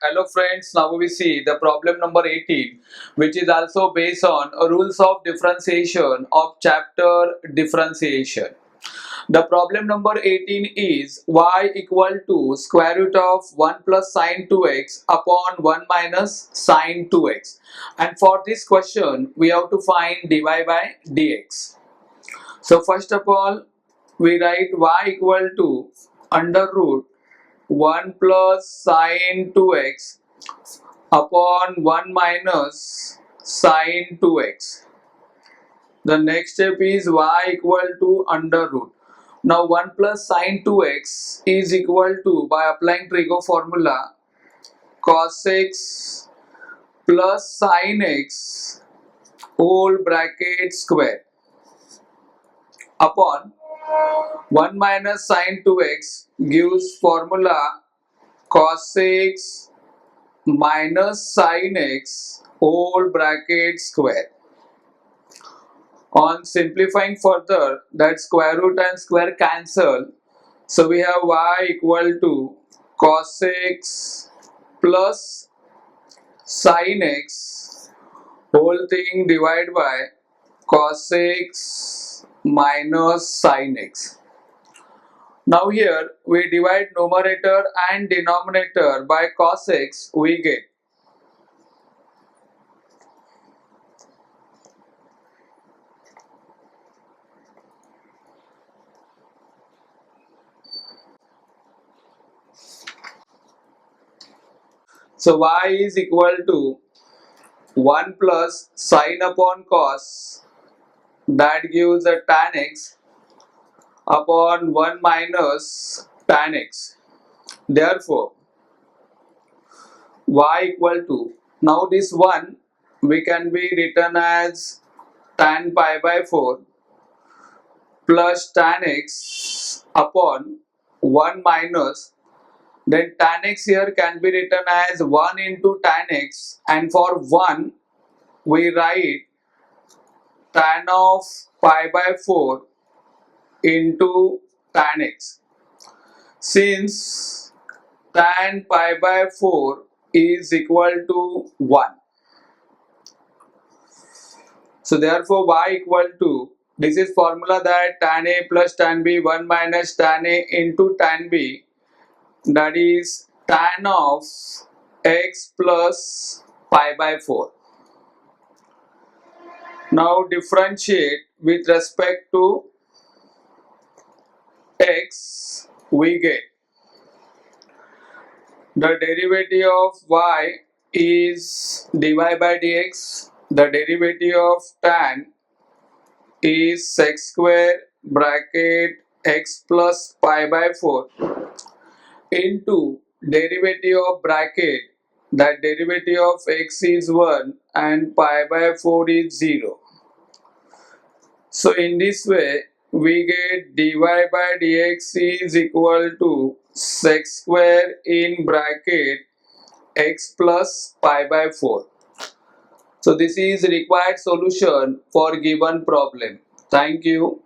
Hello friends, now we see the problem number 18, which is also based on rules of differentiation of chapter differentiation. The problem number 18 is y equal to square root of 1 plus sine 2x upon 1 minus sine 2x. And for this question, we have to find dy by dx. So first of all, we write y equal to under root 1 plus sine 2x upon 1 minus sine 2x. The next step is y equal to under root. Now 1 plus sine 2x is equal to, by applying trigo formula, cos x plus sine x whole bracket square upon 1 minus sine 2x gives formula cos x minus sine x whole bracket square. On simplifying further, that square root and square cancel, so we have y equal to cos x plus sine x whole thing divided by cos x minus sine x. Now here we divide numerator and denominator by cos x, we get so y is equal to 1 plus sine upon cos, that gives a tan x upon 1 minus tan x. Therefore, y equal to, now this 1 we can be written as tan pi by 4 plus tan x upon 1 minus, then tan x here can be written as 1 into tan x, and for 1 we write tan of pi by 4 into tan x. Since tan pi by 4 is equal to 1, so therefore y equal to, this is formula that tan a plus tan b 1 minus tan a into tan b, that is tan of x plus pi by 4. Now differentiate with respect to x, we get the derivative of y is dy by dx, the derivative of tan is sec square bracket x plus pi by 4 into derivative of bracket, that derivative of x is 1 and pi by 4 is 0. So in this way we get dy by dx is equal to sec square in bracket x plus pi by 4. So this is required solution for given problem. Thank you.